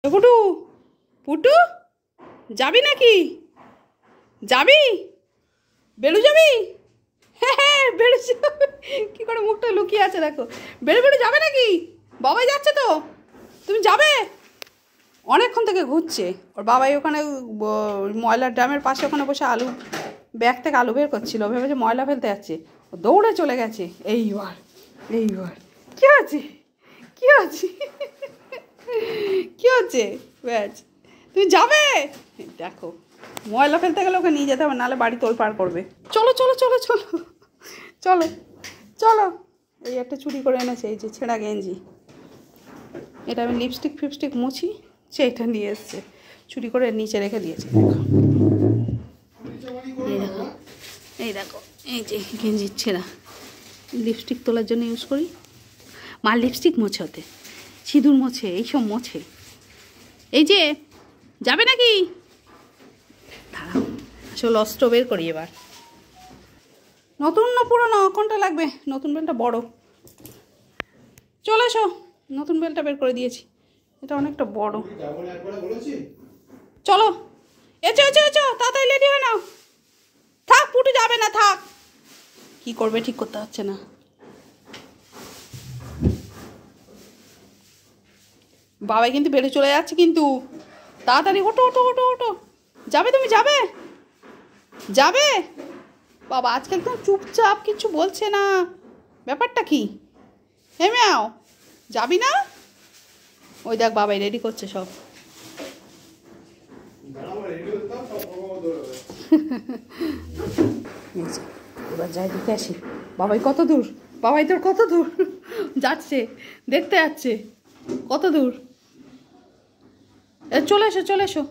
পুটু পুটু যাবি নাকি? যাবি? বেলু যাবি? হ্যাঁ হ্যাঁ বেলু কী করে মুখটা লুকিয়ে আছে দেখো। বেলু বেলু যাবে নাকি? বাবাই যাচ্ছে তো, তুমি যাবে? অনেকক্ষণ থেকে ঘুরছে। ওর বাবাই ওখানে ময়লার ড্রামের পাশে ওখানে বসে আলু ব্যাগ থেকে আলু বের করছিল, ভেবেছে ময়লা ফেলতে যাচ্ছে, দৌড়ে চলে গেছে। এইবার কী আছে কী আছে কী হচ্ছে ব্যাস, তুমি যাবে? দেখো ময়লা ফেলতে গেলে ওকে নিয়ে যেতে হবে, নাহলে বাড়ি তোলপাড় করবে। চলো চলো চলো চলো চলো চলো। এই একটা চুরি করে এনেছে, এই যে ছেঁড়া গেঞ্জি, এটা আমি লিপস্টিক ফিপস্টিক মুছি, সেইটা নিয়ে এসছে, চুরি করে নিচে রেখে দিয়েছে। দেখো এই দেখো এই যে গেঞ্জির ছেঁড়া, লিপস্টিক তোলার জন্য ইউজ করি। মা লিপস্টিক মোছে, ওতে সিঁদুর মোছে, এইসব মোছে। এই যে যাবে নাকি? দাঁড়াও আসলে অস্ত্র বের করি এবার। নতুন না পুরোনো কোনটা লাগবে? নতুন বেলটা বড়, চলে এসো। নতুন বেলটা বের করে দিয়েছি, এটা অনেকটা বড়। চলো এচো এচো এচো, তাড়াতাড়ি রেডি হয়ে নাও। থাক পুটু যাবে না, থাক। কি করবে ঠিক করতে হচ্ছে না। বাবাই কিন্তু বেড়ে চলে যাচ্ছে কিন্তু, তাড়াতাড়ি ওঠো ওঠো ওঠো ওঠো। যাবে তুমি? যাবে যাবে? বাবা আজকে একদম চুপচাপ, কিছু বলছে না, ব্যাপারটা কি? হেমেও যাবি না? ওই দেখ বাবাই রেডি করছে সব। এবার যাই দেখে আসি। বাবাই কত দূর? বাবাই তোর কত দূর যাচ্ছে? দেখতে যাচ্ছে কত দূর। চলে এসো চলে এসো,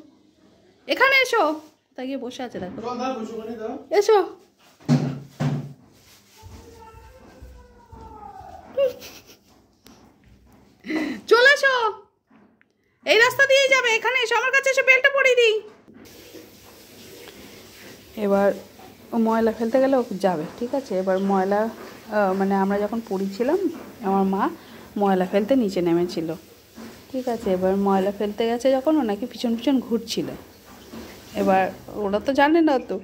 এখানে এসো। তাই গিয়ে বসে আছে দেখো, এসো। চলে এসো, এই রাস্তা দিয়েই যাবে, এখানে এসো আমার কাছে এসো, বেলটা পরিয়ে দিই। এবার ও ময়লা ফেলতে গেলে ও যাবে, ঠিক আছে। এবার ময়লা মানে আমরা যখন পড়েছিলাম আমার মা ময়লা ফেলতে নিচে নেমেছিল, ঠিক আছে। এবার ময়লা ফেলতে গেছে যখন, ও নাকি পিছন পিছন ঘুরছিল। এবার ওরা তো জানে না, তো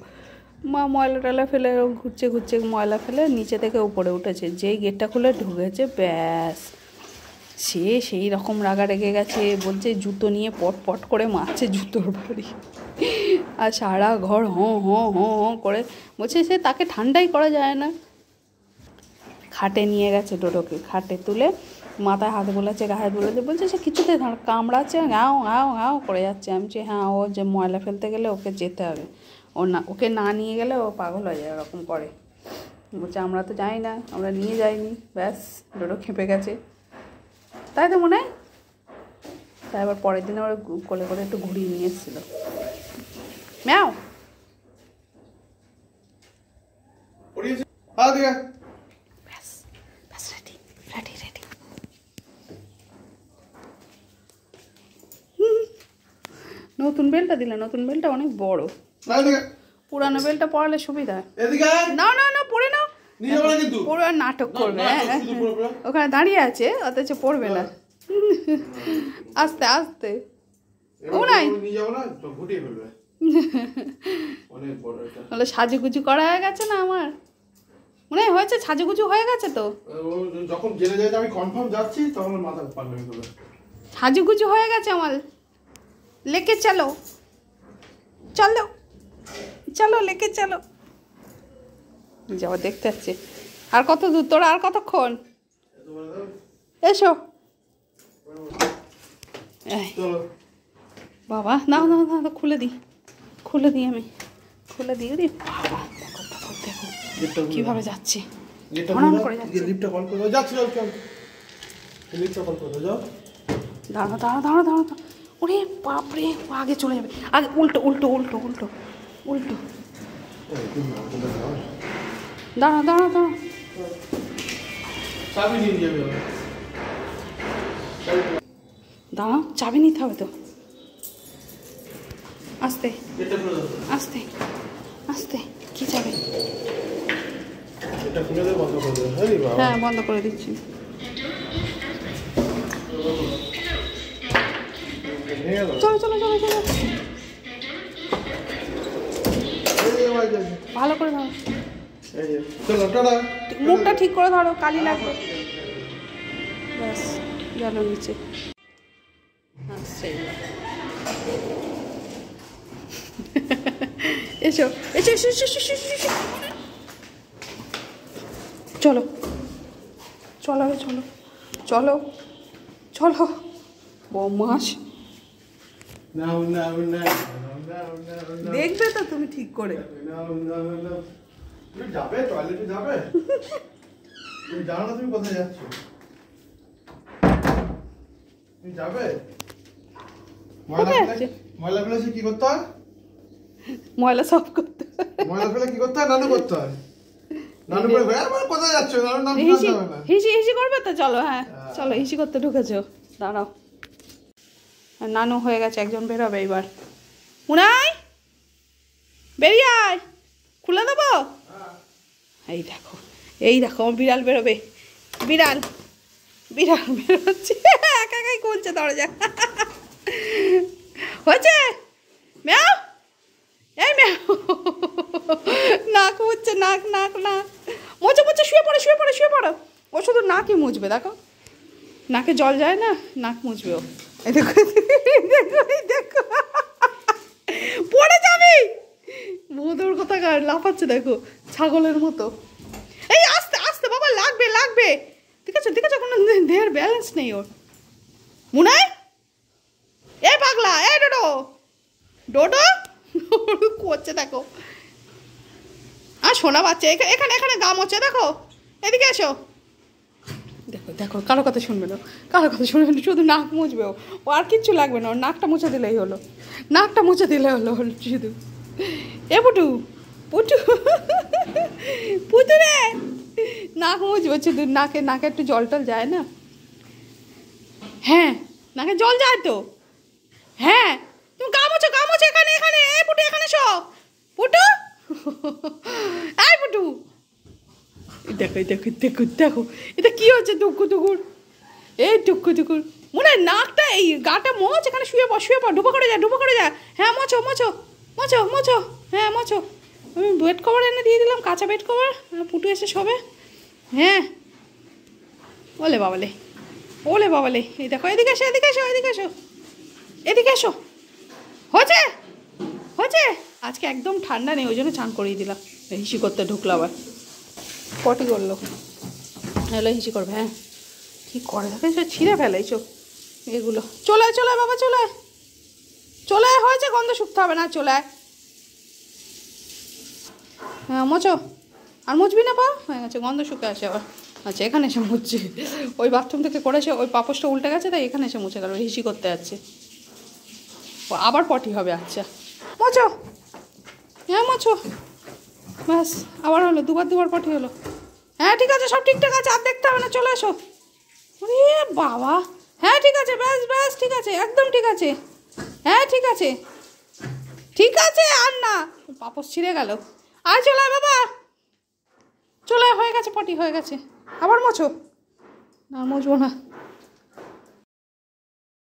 মা ময়লা টয়লা ফেলে ঘুরছে ঘুরছে, ময়লা ফেলে নিচে থেকে উপরে উঠেছে, যেই গেটটা খুলে ঢুকেছে ব্যাস, সে সেই রকম রাগা রেগে গেছে, বলছে জুতো নিয়ে পট পট করে মারছে জুতোর বাড়ি, আর সারা ঘর হঁ হঁ হঁ হঁ করে, বলছে সে তাকে ঠান্ডাই করা যায় না। খাটে নিয়ে গেছে ডোডোকে, খাটে তুলে মাথায় হাত বোলাচ্ছে, গায়ে হাত বোলাচ্ছে, বলছে সে কিছুতে কামড়াচ্ছে, গাও গাও গাও করে যাচ্ছে। আমি বলছি হ্যাঁ, ও যে ময়লা ফেলতে গেলে ওকে যেতে হবে, ও না, ওকে না নিয়ে গেলে ও পাগল হয়ে যায়, এরকম করে। বলছে আমরা তো যাই না, আমরা নিয়ে যাইনি, ব্যাস ডোডো খেপে গেছে, তাই তো মনে হয়। তাই আবার পরের দিন ওরা কোলে করে একটু ঘুরিয়ে নিয়ে এসেছিলো। ম্যাও ব্যাস ব্যাস, রেডি রেডি রেডি। নতুন বেলটা দিলে, নতুন বেলটা অনেক বড়, পুরানো বেলটা পড়ালে সুবিধা। না না না পড়ে নাও, পড়ে আর নাটক করবে। ওখানে দাঁড়িয়ে আছে, অথচ পড়বে না, আস্তে আস্তে। ও নাই সাজুগুজু করা হয়ে গেছে না আমার মনে হয়েছে, সাজুগুজু হয়ে গেছে তো, যখন জেনে যায় আমি কনফার্ম যাচ্ছি তখন মাথা পাল্টামি করবে। সাজুগুজু হয়ে গেছে আমার, লেকে চলো চলো চলো লেকে চলো। যাওয়া দেখতে যাচ্ছে। আর কত দূর তোরা, আর কতক্ষণ? এসো বাবা, না না না খুলে দিই, খুলে দিই আমি, খুলে দিই। রে বাবা দেখো দেখো দেখো কীভাবে যাচ্ছে, দাঁড়া দাঁড়া দাঁড়া দাঁড়া। ওরে বাপরে, আগে চলে যাবে, আগে উল্টো উল্টো উল্টো উল্টো উল্টো। দাঁড়া দাঁড়া দাঁড়া, দাঁড়া চাবি নিতে হবে তো। আস্তে আস্তে আস্তে, কি চাবি? হ্যাঁ বন্ধ করে দিচ্ছি। ভেঙে গেল। চলো চলো চলো চলো, ভালো করে ধরো, এই যে, চলো টাটা। মুখটা ঠিক করে ধরো, কালি লাগবে। ব্যাস গেল নিচে। এসো এসো এসো এসো এসো, এসো, এসো। চলো চলো চলো চলো চলো বদমাস। নাও নাও নাও দেখবে তো তুমি ঠিক করে। তুমি যাবে টয়লেটে যাবে? তুমি জানো না তুমি কোথায় যাচ্ছ? তুমি যাবে? কোথায় যাচ্ছে? ময়লা ফেলে কি করতে হয়? ময়লা সব করতে ময়লা ফেলে কি করতে হয়? নানু করতে হয়। নানু করে আবার কোথায় যাচ্ছ? নানু নাম হিসি হবে না। হিসি হিসি করবে তো? চলো, হ্যাঁ চলো, হিসি করতে ঢুকেছো, দাঁড়াও। নানু হয়ে গেছে, একজন বেরোবে এইবার। মুনাই বেরিয়ে আয়, খুলে দেবো। এই দেখো এই দেখো, আমার বিড়াল বেরোবে, বিড়াল বিড়াল বেরোচ্ছে, একা একাই খুলছে দরজা। হয়েছে ম্যাও, এই ম্যাও, নাক মুছছে, নাক নাক নাক মোচো মোচো, শুয়ে পড়ো শুয়ে পড়ো শুয়ে পড়ো। ও শুধু নাকই মুছবে, দেখো নাকে জল যায় না, নাক মুছবে ও। এই দেখো দেখো এই দেখো, পড়ে যাবি, মোদর কোথাকার লাফাচ্ছে দেখো ছাগলের মতো। এই আস্তে আস্তে বাবা, লাগবে লাগবে, ঠিক আছে ঠিক আছে, কোনো দেহের ব্যালেন্স নেই ওর। মুনাই এ পাগলা, এ ডোডো ডোডো করছে দেখো। আর শোনা বাচ্চা, এখানে এখানে গা মোছে, দেখো এদিকে এসো। দেখো দেখো, কারো কথা শুনবে না, কারো কথা শুনবে না, শুধু নাক মুছবে ও, ও আর কিচ্ছু লাগবে না, ওর নাকটা মুছে দিলেই হলো, নাকটা মুছে দিলে হলো শুধু। এ পুটু পুটু পুটু রে, নাক মুছবে শুধু, নাকে নাকে একটু জল টল যায় না? হ্যাঁ নাকে জল যায় তো, হ্যাঁ তুমি গা মোছো গা মোছো, এখানে এখানে, এই পুটু এখানে শো, পুটু এই পুটু, দেখো দেখো দেখো দেখো, এটা কি হচ্ছে টুকু টুকুর, এই টুকু টুকুর। মনে হয় নাকটা, এই গাটা মোচ, এখানে শুয়ে পড় শুয়ে পড়, ডুবো করে যা ডুবো করে যা। হ্যাঁ মোছো মোছো মোছো মোছো, হ্যাঁ মোছো। আমি বেড কভার এনে দিয়ে দিলাম, কাঁচা বেড কভার, পুটু এসে শোবে। হ্যাঁ ওলে বাবালে, ওলে বাবালে, এই দেখো এদিকে এসো এদিকে এসো এদিকে এসো এদিকে এসো। হয়েছে হয়েছে, আজকে একদম ঠান্ডা নেই, ওই জন্য চান করিয়ে দিলাম। হিসি করতে ঢুকলো আবার, পটি করলো, হ্যালো হিসি করবে। হ্যাঁ কী করে দেখো, সব ছিঁড়ে ফেলে এইসব এগুলো। চলে আয় চলে আয় বাবা, চলে আয় চলে আয়, হয়েছে, গন্ধ শুকতে হবে না, চলে আয়। হ্যাঁ মোচো, আর মুছবি না পা, হয়ে গেছে, গন্ধ শুকে আসে আবার। আচ্ছা এখানে এসে মুছছে, ওই বাথরুম থেকে করেছে, ওই পাপোশটা উল্টে গেছে, তাই এখানে এসে মুছে গেল, হিসি করতে যাচ্ছে ও, আবার পটি হবে। আচ্ছা মোচো, হ্যাঁ মোচো, ব্যাস আবার হলো, দুবার দুবার পটি হলো। হ্যাঁ ঠিক আছে, সব ঠিকঠাক আছে, আর দেখতে হবে না, চলে এসো। এ বাবা, হ্যাঁ ঠিক আছে, ব্যাস ব্যাস ঠিক আছে, একদম ঠিক আছে, হ্যাঁ ঠিক আছে ঠিক আছে, আর না, পাপোশ ছিঁড়ে গেল। আর চলে আয় বাবা, চলে আয়, হয়ে গেছে পটি হয়ে গেছে, আবার মোছো। না মুছবো না।